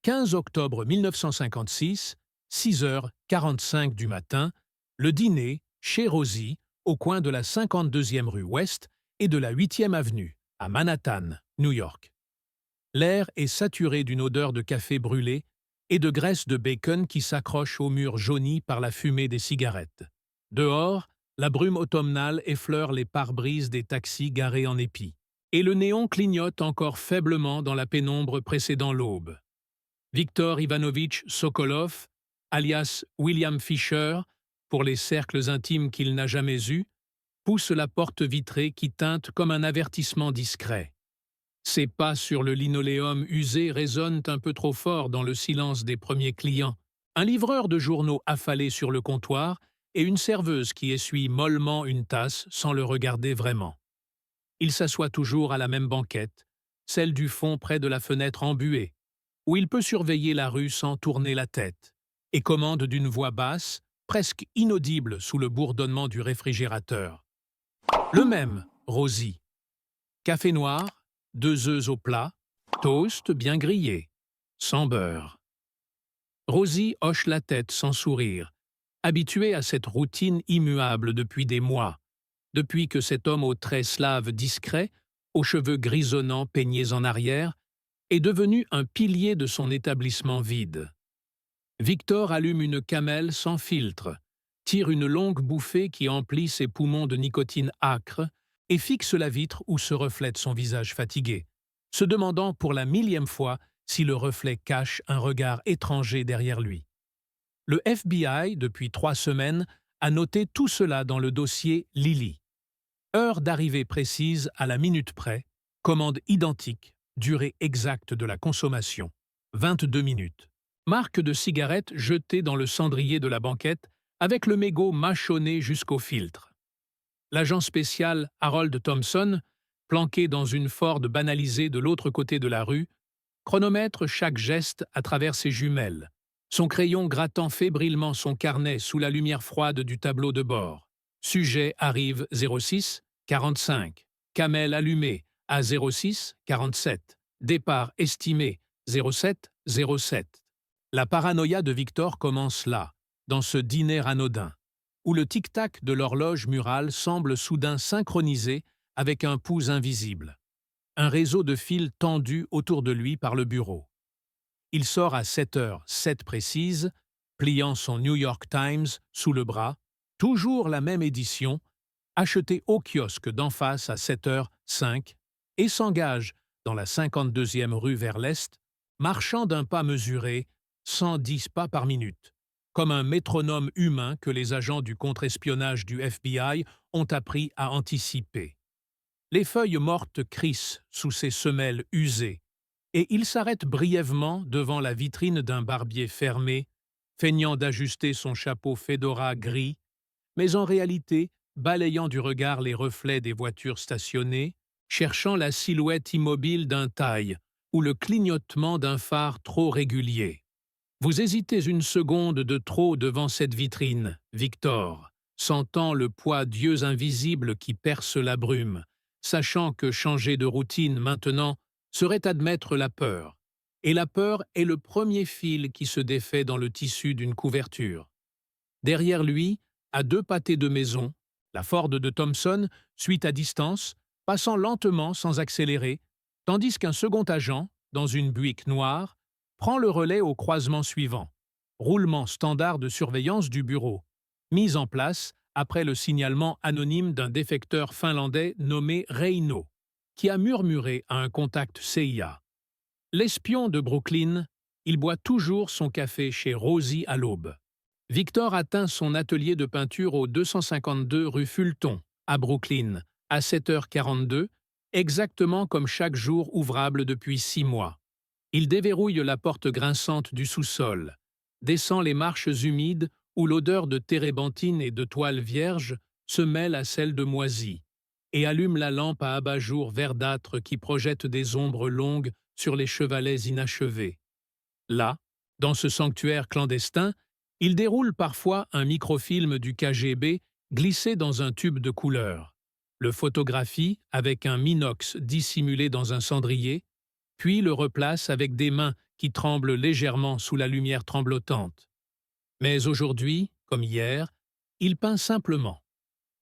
15 octobre 1956, 6h45 du matin, le dîner chez Rosie, au coin de la 52e rue Ouest et de la 8e avenue, à Manhattan, New York. L'air est saturé d'une odeur de café brûlé et de graisse de bacon qui s'accroche aux murs jaunis par la fumée des cigarettes. Dehors, la brume automnale effleure les pare-brises des taxis garés en épi, et le néon clignote encore faiblement dans la pénombre précédant l'aube. Viktor Ivanovitch Sokolov, alias William Fisher, pour les cercles intimes qu'il n'a jamais eus, pousse la porte vitrée qui teinte comme un avertissement discret. Ses pas sur le linoléum usé résonnent un peu trop fort dans le silence des premiers clients. Un livreur de journaux affalé sur le comptoir et une serveuse qui essuie mollement une tasse sans le regarder vraiment. Il s'assoit toujours à la même banquette, celle du fond près de la fenêtre embuée, où il peut surveiller la rue sans tourner la tête, et commande d'une voix basse, presque inaudible sous le bourdonnement du réfrigérateur. Le même, Rosie. Café noir, 2 œufs au plat, toast bien grillé, sans beurre. Rosie hoche la tête sans sourire, habituée à cette routine immuable depuis des mois, depuis que cet homme aux traits slaves discrets, aux cheveux grisonnants peignés en arrière, est devenu un pilier de son établissement vide. Victor allume une camelle sans filtre, tire une longue bouffée qui emplit ses poumons de nicotine âcre et fixe la vitre où se reflète son visage fatigué, se demandant pour la 1000e fois si le reflet cache un regard étranger derrière lui. Le FBI, depuis 3 semaines, a noté tout cela dans le dossier Lily. Heure d'arrivée précise à la minute près, commande identique, durée exacte de la consommation, 22 minutes. Marque de cigarette jetée dans le cendrier de la banquette avec le mégot mâchonné jusqu'au filtre. L'agent spécial Harold Thompson, planqué dans une Ford banalisée de l'autre côté de la rue, chronomètre chaque geste à travers ses jumelles, son crayon grattant fébrilement son carnet sous la lumière froide du tableau de bord. Sujet arrive 06 45. Camel allumée à 06 47. Départ estimé 07 07. La paranoïa de Victor commence là, dans ce dîner anodin, où le tic-tac de l'horloge murale semble soudain synchronisé avec un pouls invisible. Un réseau de fils tendus autour de lui par le bureau. Il sort à 7h07 précise, pliant son New York Times sous le bras, toujours la même édition, achetée au kiosque d'en face à 7h05, et s'engage dans la 52e rue vers l'est, marchant d'un pas mesuré, 110 pas par minute, comme un métronome humain que les agents du contre-espionnage du FBI ont appris à anticiper. Les feuilles mortes crissent sous ses semelles usées, et il s'arrête brièvement devant la vitrine d'un barbier fermé, feignant d'ajuster son chapeau fedora gris, mais en réalité balayant du regard les reflets des voitures stationnées, cherchant la silhouette immobile d'un taille ou le clignotement d'un phare trop régulier. Vous hésitez une seconde de trop devant cette vitrine, Victor, sentant le poids d'yeux invisibles qui perce la brume, sachant que changer de routine maintenant serait admettre la peur, et la peur est le premier fil qui se défait dans le tissu d'une couverture. Derrière lui, à 2 pâtés de maison, la Ford de Thompson suit à distance, passant lentement sans accélérer, tandis qu'un second agent, dans une Buick noire, prend le relais au croisement suivant. Roulement standard de surveillance du bureau, mis en place après le signalement anonyme d'un défecteur finlandais nommé Reino, qui a murmuré à un contact CIA. L'espion de Brooklyn, il boit toujours son café chez Rosie à l'aube. Victor atteint son atelier de peinture au 252 rue Fulton, à Brooklyn, à 7h42, exactement comme chaque jour ouvrable depuis 6 mois. Il déverrouille la porte grinçante du sous-sol, descend les marches humides où l'odeur de térébenthine et de toile vierge se mêle à celle de moisie, et allume la lampe à abat-jour verdâtre qui projette des ombres longues sur les chevalets inachevés. Là, dans ce sanctuaire clandestin, il déroule parfois un microfilm du KGB glissé dans un tube de couleur, le photographie avec un minox dissimulé dans un cendrier, puis le replace avec des mains qui tremble légèrement sous la lumière tremblotante. Mais aujourd'hui, comme hier, il peint simplement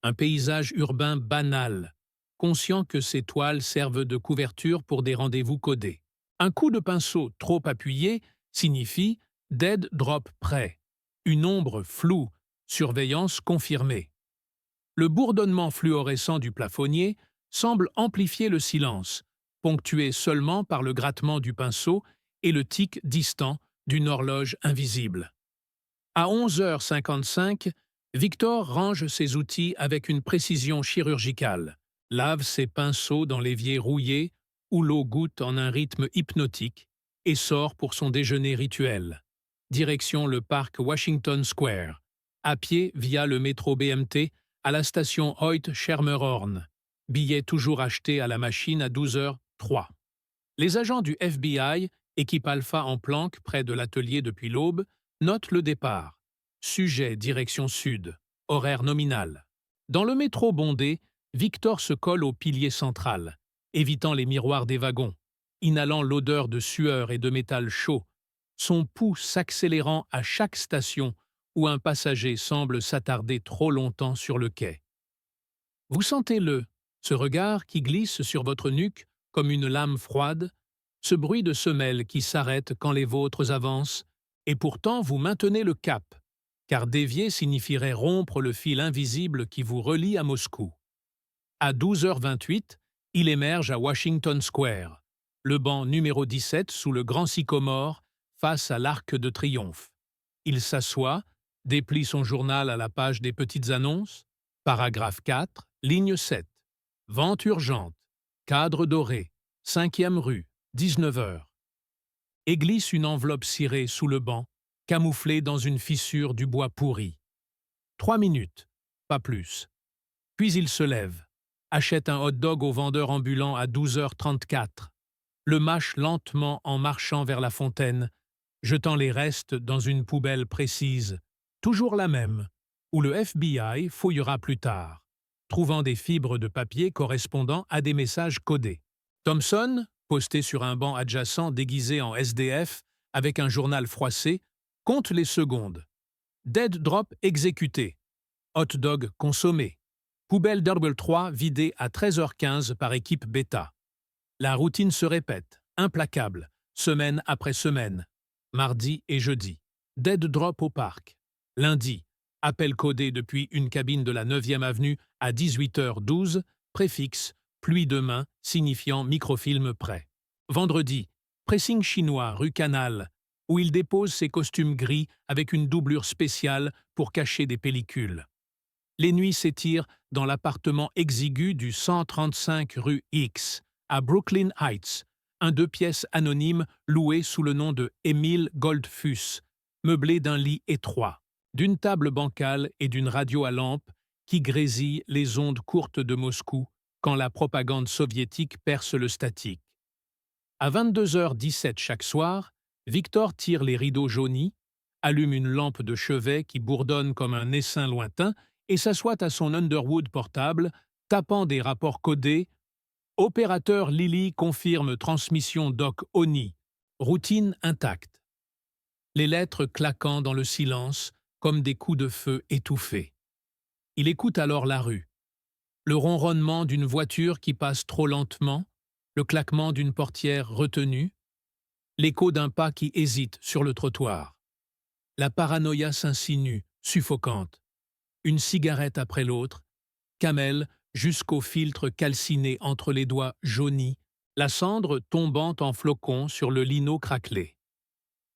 un paysage urbain banal, conscient que ses toiles servent de couverture pour des rendez-vous codés. Un coup de pinceau trop appuyé signifie dead drop prêt, une ombre floue, surveillance confirmée. Le bourdonnement fluorescent du plafonnier semble amplifier le silence, ponctué seulement par le grattement du pinceau et le tic distant d'une horloge invisible. À 11h55, Victor range ses outils avec une précision chirurgicale, lave ses pinceaux dans l'évier rouillé où l'eau goutte en un rythme hypnotique et sort pour son déjeuner rituel. Direction le parc Washington Square, à pied via le métro BMT à la station Hoyt-Schermerhorn. Billet toujours acheté à la machine à 12h03. Les agents du FBI, équipe Alpha en planque près de l'atelier depuis l'aube, notent le départ. Sujet direction sud. Horaire nominal. Dans le métro bondé, Victor se colle au pilier central, évitant les miroirs des wagons, inhalant l'odeur de sueur et de métal chaud, son pouls s'accélérant à chaque station où un passager semble s'attarder trop longtemps sur le quai. Vous sentez-le, ce regard qui glisse sur votre nuque comme une lame froide, ce bruit de semelle qui s'arrête quand les vôtres avancent, et pourtant vous maintenez le cap, car dévier signifierait rompre le fil invisible qui vous relie à Moscou. À 12h28, il émerge à Washington Square, le banc numéro 17 sous le grand sycomore, face à l'Arc de Triomphe. Il s'assoit, déplie son journal à la page des petites annonces, paragraphe 4, ligne 7. Vente urgente, cadre doré, 5e rue, 19h. Et glisse une enveloppe cirée sous le banc, camouflée dans une fissure du bois pourri. 3 minutes, pas plus. Puis il se lève, achète un hot-dog au vendeur ambulant à 12h34, le mâche lentement en marchant vers la fontaine, jetant les restes dans une poubelle précise, toujours la même, où le FBI fouillera plus tard, trouvant des fibres de papier correspondant à des messages codés. Thompson, posté sur un banc adjacent déguisé en SDF avec un journal froissé, compte les secondes. Dead drop exécuté. Hot dog consommé. Poubelle d'Herbal 3 vidée à 13h15 par équipe bêta. La routine se répète, implacable, semaine après semaine. Mardi et jeudi. Dead drop au parc. Lundi. Appel codé depuis une cabine de la 9e avenue à 18h12, préfixe pluie de main signifiant microfilm prêt. Vendredi. Pressing chinois rue Canal, où il dépose ses costumes gris avec une doublure spéciale pour cacher des pellicules. Les nuits s'étirent dans l'appartement exigu du 135 rue X, à Brooklyn Heights, un 2 pièces anonyme loué sous le nom de Émile Goldfuss, meublé d'un lit étroit, d'une table bancale et d'une radio à lampe qui grésille les ondes courtes de Moscou quand la propagande soviétique perce le statique. À 22h17 chaque soir, Victor tire les rideaux jaunis, allume une lampe de chevet qui bourdonne comme un essaim lointain et s'assoit à son Underwood portable, tapant des rapports codés. Opérateur Lily confirme transmission Doc Oni. Routine intacte. Les lettres claquant dans le silence comme des coups de feu étouffés. Il écoute alors la rue. Le ronronnement d'une voiture qui passe trop lentement, le claquement d'une portière retenue, l'écho d'un pas qui hésite sur le trottoir. La paranoïa s'insinue, suffocante. Une cigarette après l'autre, camel jusqu'au filtre calciné entre les doigts jaunis, la cendre tombant en flocons sur le lino craquelé.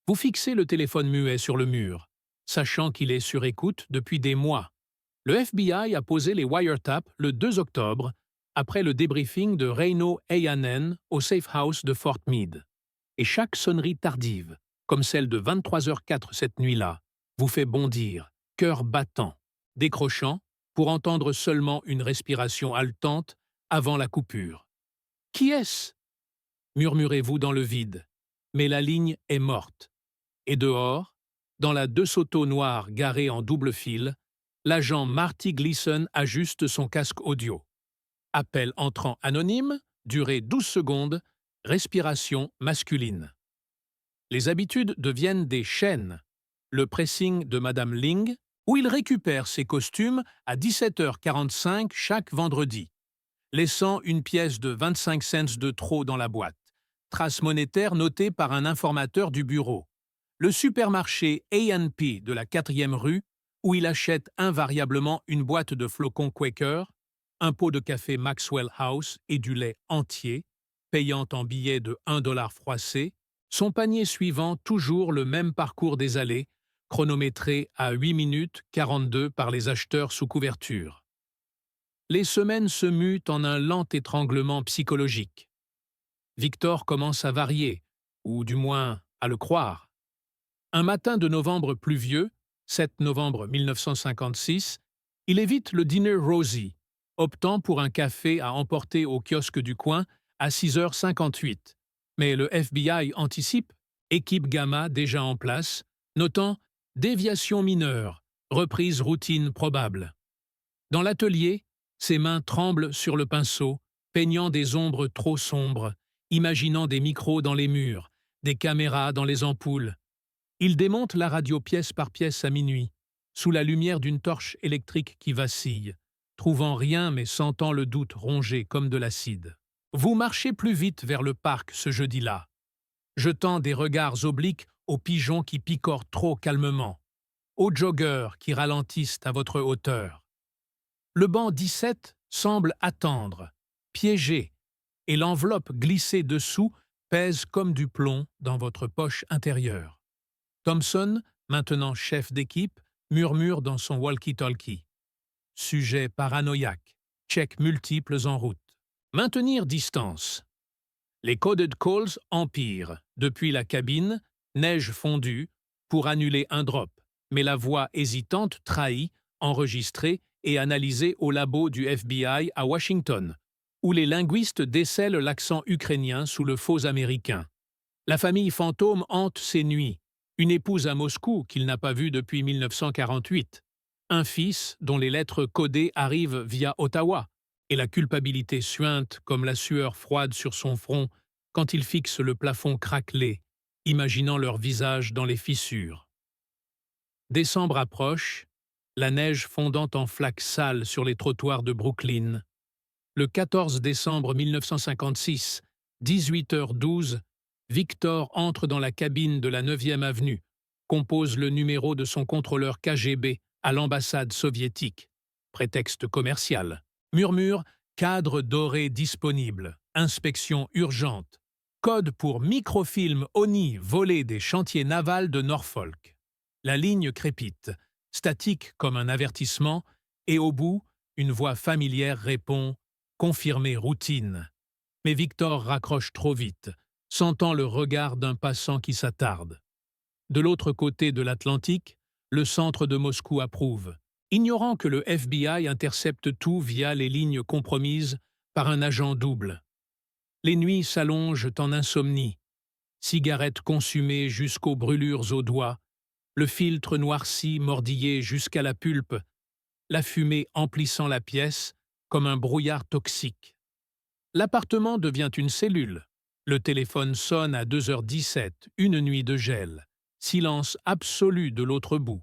Vous fixez le téléphone muet sur le mur, sachant qu'il est sur écoute depuis des mois. Le FBI a posé les wiretaps le 2 octobre, après le débriefing de Reino Ayanen au Safe House de Fort Meade. Et chaque sonnerie tardive, comme celle de 23h04 cette nuit-là, vous fait bondir, cœur battant, décrochant, pour entendre seulement une respiration haletante avant la coupure. « Qui est-ce » murmurez-vous dans le vide, mais la ligne est morte. Et dehors, dans la DeSoto noire garée en double fil, l'agent Marty Gleason ajuste son casque audio. Appel entrant anonyme, durée 12 secondes, respiration masculine. Les habitudes deviennent des chaînes. Le pressing de Madame Ling, où il récupère ses costumes à 17h45 chaque vendredi, laissant une pièce de 25 cents de trop dans la boîte. Trace monétaire notée par un informateur du bureau. Le supermarché A&P de la 4e rue, où il achète invariablement une boîte de flocons Quaker, un pot de café Maxwell House et du lait entier, payant en billets de 1 $ froissé, son panier suivant toujours le même parcours des allées, chronométré à 8 minutes 42 par les acheteurs sous couverture. Les semaines se mutent en un lent étranglement psychologique. Victor commence à varier, ou du moins à le croire. Un matin de novembre pluvieux, 7 novembre 1956, il évite le dîner Rosie, optant pour un café à emporter au kiosque du coin à 6h58. Mais le FBI anticipe, équipe Gamma déjà en place, notant « déviation mineure, reprise routine probable ». Dans l'atelier, ses mains tremblent sur le pinceau, peignant des ombres trop sombres, imaginant des micros dans les murs, des caméras dans les ampoules. Il démonte la radio pièce par pièce à minuit, sous la lumière d'une torche électrique qui vacille, trouvant rien mais sentant le doute ronger comme de l'acide. Vous marchez plus vite vers le parc ce jeudi-là, jetant des regards obliques aux pigeons qui picorent trop calmement, aux joggeurs qui ralentissent à votre hauteur. Le banc 17 semble attendre, piégé, et l'enveloppe glissée dessous pèse comme du plomb dans votre poche intérieure. Thompson, maintenant chef d'équipe, murmure dans son walkie-talkie. Sujet paranoïaque, checks multiples en route. Maintenir distance. Les coded calls empirent. Depuis la cabine, neige fondue, pour annuler un drop, mais la voix hésitante trahit, enregistrée et analysée au labo du FBI à Washington, où les linguistes décèlent l'accent ukrainien sous le faux américain. La famille fantôme hante ses nuits. Une épouse à Moscou qu'il n'a pas vue depuis 1948. Un fils dont les lettres codées arrivent via Ottawa. Et la culpabilité suinte comme la sueur froide sur son front quand il fixe le plafond craquelé, imaginant leur visage dans les fissures. Décembre approche, la neige fondant en flaques sales sur les trottoirs de Brooklyn. Le 14 décembre 1956, 18h12, Victor entre dans la cabine de la 9e avenue, compose le numéro de son contrôleur KGB à l'ambassade soviétique. Prétexte commercial. Murmure « cadre doré disponible, inspection urgente ». Code pour microfilm ONI volé des chantiers navals de Norfolk. La ligne crépite, statique comme un avertissement, et au bout, une voix familière répond « confirmé routine ». Mais Victor raccroche trop vite, sentant le regard d'un passant qui s'attarde. De l'autre côté de l'Atlantique, le centre de Moscou approuve, ignorant que le FBI intercepte tout via les lignes compromises par un agent double. Les nuits s'allongent en insomnie, cigarettes consumées jusqu'aux brûlures aux doigts, le filtre noirci mordillé jusqu'à la pulpe, la fumée emplissant la pièce comme un brouillard toxique. L'appartement devient une cellule. Le téléphone sonne à 2h17, une nuit de gel. Silence absolu de l'autre bout.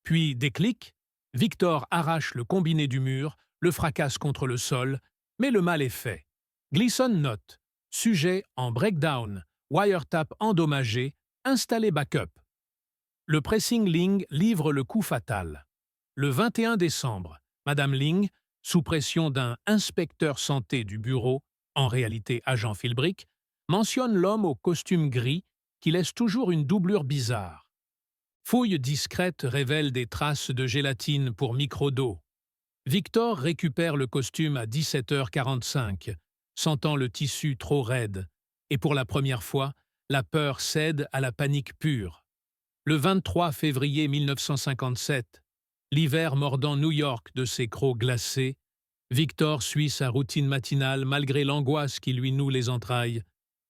Puis, déclic, Victor arrache le combiné du mur, le fracasse contre le sol, mais le mal est fait. Gleason note. Sujet en breakdown, wiretap endommagé, installé backup. Le pressing Ling livre le coup fatal. Le 21 décembre, Madame Ling, sous pression d'un inspecteur santé du bureau, en réalité agent Philbrick, mentionne l'homme au costume gris qui laisse toujours une doublure bizarre. Fouille discrète révèle des traces de gélatine pour micro-dos. Victor récupère le costume à 17h45, sentant le tissu trop raide, et pour la première fois, la peur cède à la panique pure. Le 23 février 1957, l'hiver mordant New York de ses crocs glacés, Victor suit sa routine matinale malgré l'angoisse qui lui noue les entrailles.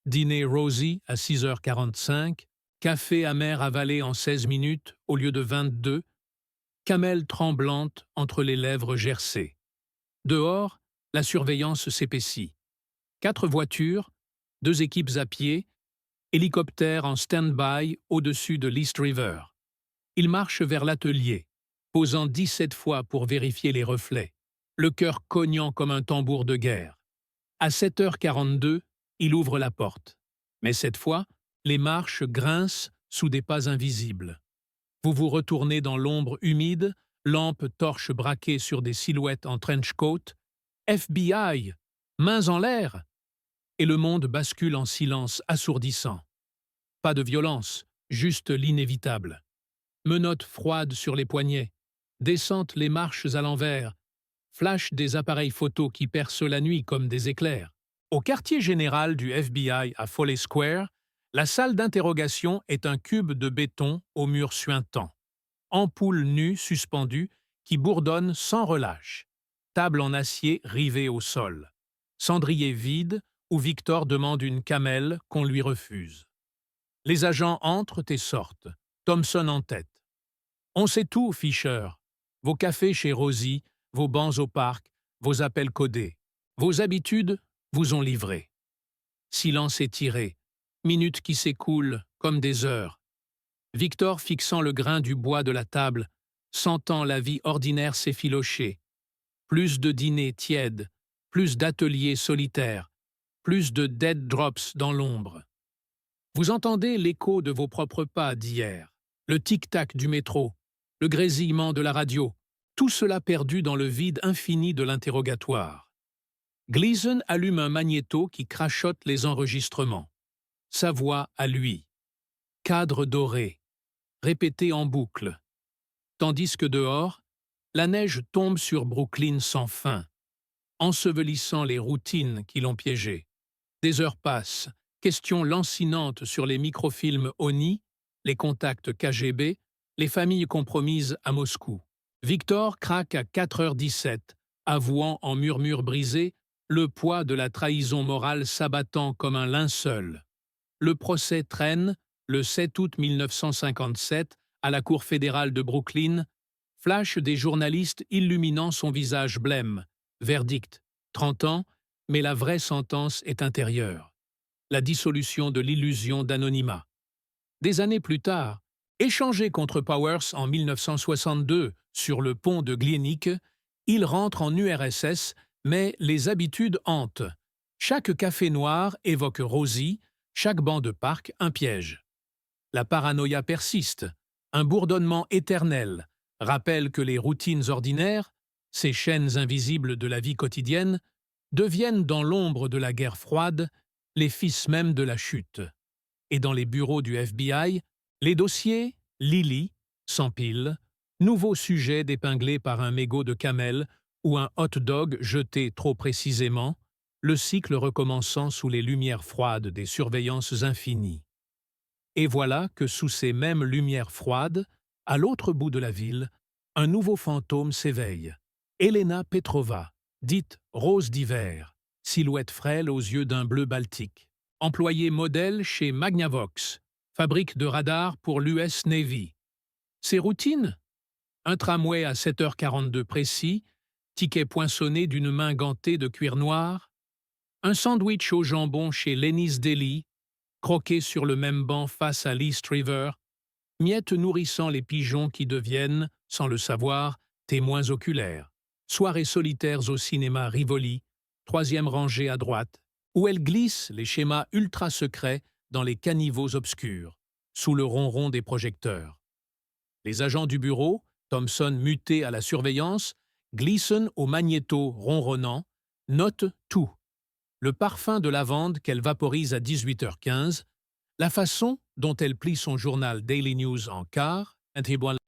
Dîner Rosie à 6h45, café amer avalé en 16 minutes au lieu de 22, camelle tremblante entre les lèvres gercées. Dehors, la surveillance s'épaissit. 4 voitures, 2 équipes à pied, Hélicoptère en stand-by au-dessus de l'East River. Il marche vers l'atelier, posant 17 fois pour vérifier les reflets, le cœur cognant comme un tambour de guerre. À 7h42, il ouvre la porte. Mais cette fois, les marches grincent sous des pas invisibles. Vous vous retournez dans l'ombre humide, lampe torche braquée sur des silhouettes en trench coat. FBI! Mains en l'air! Et le monde bascule en silence assourdissant. Pas de violence, juste l'inévitable. Menottes froides sur les poignets, descente les marches à l'envers, flash des appareils photo qui percent la nuit comme des éclairs. Au quartier général du FBI à Foley Square, la salle d'interrogation est un cube de béton au mur suintant. Ampoule nue suspendue qui bourdonne sans relâche. Table en acier rivée au sol. Cendrier vide où Victor demande une camelle qu'on lui refuse. Les agents entrent et sortent, Thompson en tête. On sait tout, Fisher. Vos cafés chez Rosie, vos bancs au parc, vos appels codés. Vos habitudes vous ont livré. Silence étiré, minutes qui s'écoulent comme des heures. Victor fixant le grain du bois de la table, sentant la vie ordinaire s'effilocher. Plus de dîners tièdes, plus d'ateliers solitaires, plus de dead drops dans l'ombre. Vous entendez l'écho de vos propres pas d'hier, le tic-tac du métro, le grésillement de la radio, tout cela perdu dans le vide infini de l'interrogatoire. Gleason allume un magnéto qui crachote les enregistrements. Sa voix à lui. Cadre doré, répété en boucle. Tandis que dehors, la neige tombe sur Brooklyn sans fin, ensevelissant les routines qui l'ont piégé. Des heures passent, questions lancinantes sur les microfilms ONI, les contacts KGB, les familles compromises à Moscou. Victor craque à 4h17, avouant en murmures brisés le poids de la trahison morale s'abattant comme un linceul. Le procès traîne, le 7 août 1957, à la Cour fédérale de Brooklyn, flash des journalistes illuminant son visage blême. Verdict, 30 ans, mais la vraie sentence est intérieure. La dissolution de l'illusion d'anonymat. Des années plus tard, échangé contre Powers en 1962 sur le pont de Glienicke, il rentre en URSS, mais les habitudes hantent. Chaque café noir évoque Rosie, chaque banc de parc un piège. La paranoïa persiste, un bourdonnement éternel, rappelle que les routines ordinaires, ces chaînes invisibles de la vie quotidienne, deviennent dans l'ombre de la guerre froide les fils même de la chute. Et dans les bureaux du FBI, les dossiers, Lily, s'empilent, nouveaux sujets d'épingler par un mégot de camel ou un hot dog jeté trop précisément, le cycle recommençant sous les lumières froides des surveillances infinies. Et voilà que sous ces mêmes lumières froides, à l'autre bout de la ville, un nouveau fantôme s'éveille. Elena Petrova, dite Rose d'hiver, silhouette frêle aux yeux d'un bleu baltique. Employée modèle chez Magnavox, fabrique de radars pour l'US Navy. Ses routines? Un tramway à 7h42 précis, ticket poinçonné d'une main gantée de cuir noir, un sandwich au jambon chez Lenny's Deli, croqué sur le même banc face à l'East River, miettes nourrissant les pigeons qui deviennent, sans le savoir, témoins oculaires. Soirées solitaires au cinéma Rivoli, troisième rangée à droite, où elle glisse les schémas ultra-secrets dans les caniveaux obscurs, sous le ronron des projecteurs. Les agents du bureau, Thompson muté à la surveillance, Gleason au magnéto ronronnant, notent tout. Le parfum de lavande qu'elle vaporise à 18h15, la façon dont elle plie son journal Daily News en quart,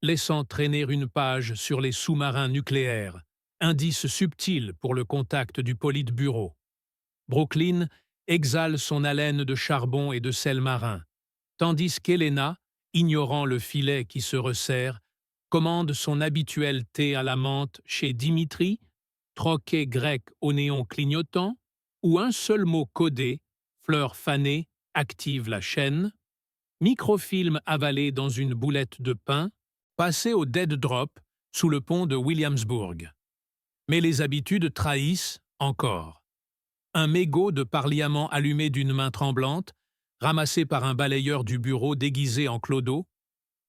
laissant traîner une page sur les sous-marins nucléaires, indice subtil pour le contact du politburo. Brooklyn exhale son haleine de charbon et de sel marin, tandis qu'Elena, ignorant le filet qui se resserre, commande son habituel thé à la menthe chez Dimitri, troquet grec au néon clignotant, où un seul mot codé, fleur fanée, active la chaîne, microfilm avalé dans une boulette de pain, passé au dead drop sous le pont de Williamsburg. Mais les habitudes trahissent encore. Un mégot de parliament allumé d'une main tremblante, ramassé par un balayeur du bureau déguisé en clodo,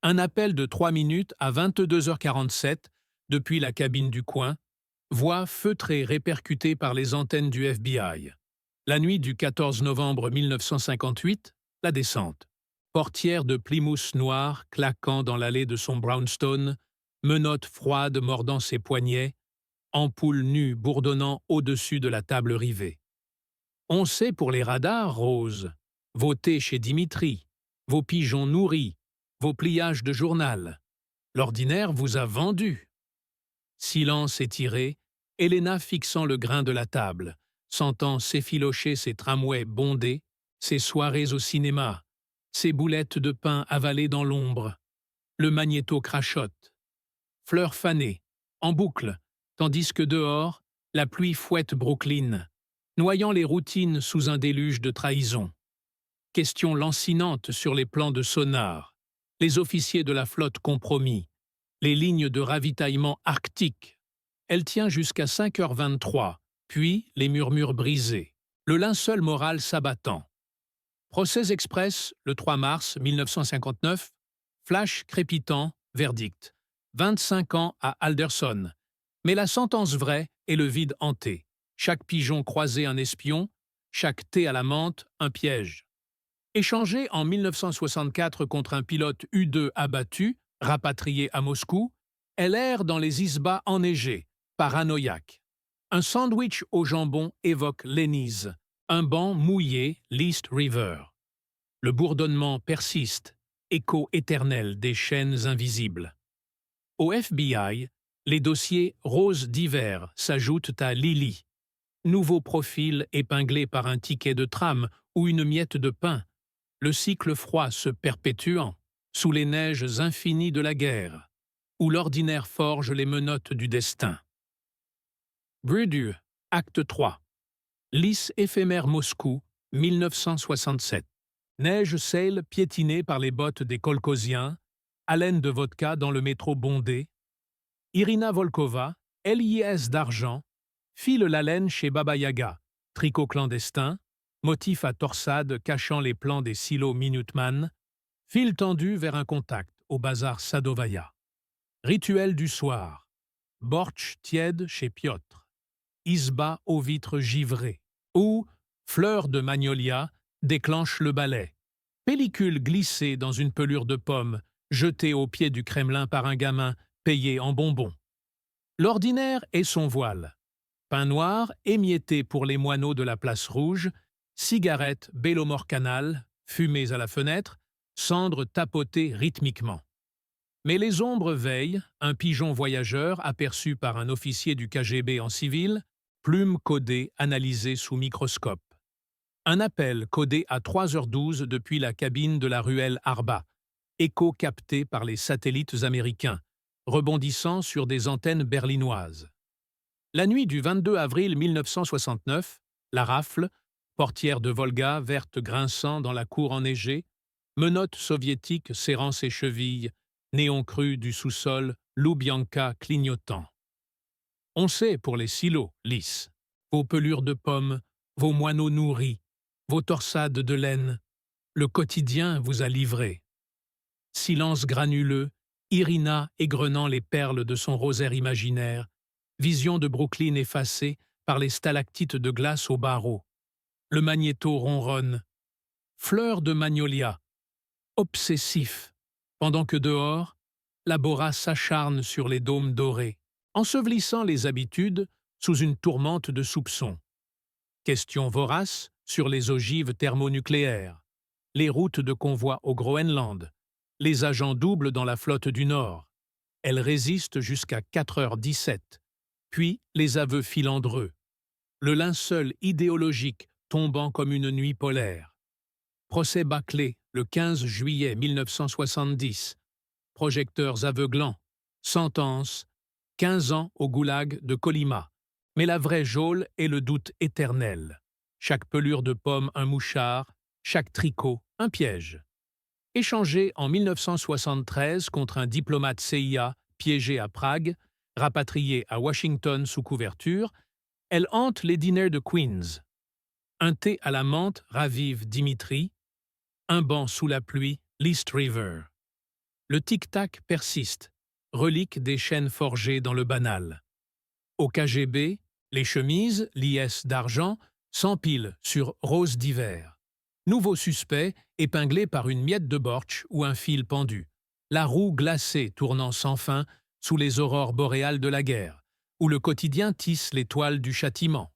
un appel de 3 minutes à 22h47 depuis la cabine du coin, voix feutrée répercutée par les antennes du FBI. La nuit du 14 novembre 1958, la descente. Portière de Plymouth noire claquant dans l'allée de son brownstone, menottes froides mordant ses poignets, ampoule nue bourdonnant au-dessus de la table rivée. On sait pour les radars, Rose, vos thés chez Dimitri, vos pigeons nourris, vos pliages de journal. L'ordinaire vous a vendu. Silence étiré, Helena fixant le grain de la table, sentant s'effilocher ses tramways bondés, ses soirées au cinéma, ses boulettes de pain avalées dans l'ombre. Le magnéto crachote. Fleurs fanées, en boucle, tandis que dehors, la pluie fouette Brooklyn, noyant les routines sous un déluge de trahison. Questions lancinantes sur les plans de sonar, les officiers de la flotte compromis, les lignes de ravitaillement arctique. Elle tient jusqu'à 5h23, puis les murmures brisés, le linceul moral s'abattant. Procès express, le 3 mars 1959, flash crépitant, verdict. 25 ans à Alderson. Mais la sentence vraie est le vide hanté. Chaque pigeon croisé un espion, chaque thé à la menthe un piège. Échangé en 1964 contre un pilote U-2 abattu, rapatrié à Moscou, elle erre dans les isbas enneigés, paranoïaque. Un sandwich au jambon évoque Lenny's, un banc mouillé, l'East River. Le bourdonnement persiste, écho éternel des chaînes invisibles. Au FBI, les dossiers roses divers s'ajoutent à Lily. Nouveau profil épinglé par un ticket de tram ou une miette de pain, le cycle froid se perpétuant, sous les neiges infinies de la guerre, où l'ordinaire forge les menottes du destin. Bridue, acte 3. Lys éphémère Moscou, 1967. Neige saile piétinée par les bottes des kolkhosiens, haleine de vodka dans le métro bondé. Irina Volkova, LIS d'argent, file la laine chez Baba Yaga, tricot clandestin, motif à torsade cachant les plans des silos Minuteman, fil tendu vers un contact au bazar Sadovaya. Rituel du soir, bortsch tiède chez Piotr, isba aux vitres givrées, ou fleur de magnolia déclenche le balai, pellicule glissée dans une pelure de pomme, jetée au pied du Kremlin par un gamin payé en bonbons. L'ordinaire est son voile. Pain noir émietté pour les moineaux de la place rouge, cigarettes Bellomore Canal, fumées à la fenêtre, cendres tapotées rythmiquement. Mais les ombres veillent, un pigeon voyageur aperçu par un officier du KGB en civil, plume codée analysée sous microscope. Un appel codé à 3h12 depuis la cabine de la ruelle Arba, écho capté par les satellites américains, rebondissant sur des antennes berlinoises. La nuit du 22 avril 1969, la rafle, portière de Volga verte grinçant dans la cour enneigée, menottes soviétiques serrant ses chevilles, néon cru du sous-sol, Loubianka clignotant. On sait pour les silos, Lys, vos pelures de pommes, vos moineaux nourris, vos torsades de laine, le quotidien vous a livré. Silence granuleux, Irina égrenant les perles de son rosaire imaginaire, vision de Brooklyn effacée par les stalactites de glace au barreau. Le magnéto ronronne. Fleur de magnolia, obsessif, pendant que dehors, la bora s'acharne sur les dômes dorés, ensevelissant les habitudes sous une tourmente de soupçons. Question vorace sur les ogives thermonucléaires, les routes de convoi au Groenland, les agents doubles dans la flotte du Nord. Elle résiste jusqu'à 4h17, puis les aveux filandreux, le linceul idéologique tombant comme une nuit polaire. Procès bâclé le 15 juillet 1970, projecteurs aveuglants, sentence, 15 ans au goulag de Colima. Mais la vraie geôle est le doute éternel. Chaque pelure de pomme un mouchard, chaque tricot un piège. Échangée en 1973 contre un diplomate CIA piégé à Prague, rapatrié à Washington sous couverture, elle hante les dîners de Queens. Un thé à la menthe ravive Dimitri, Un banc sous la pluie, l'East River. Le tic-tac persiste, relique des chaînes forgées dans le banal. Au KGB, les chemises, liesses d'argent, s'empilent sur rose d'hiver. Nouveau suspect, épinglé par une miette de bortsch ou un fil pendu. La roue glacée tournant sans fin sous les aurores boréales de la guerre, où le quotidien tisse les toiles du châtiment.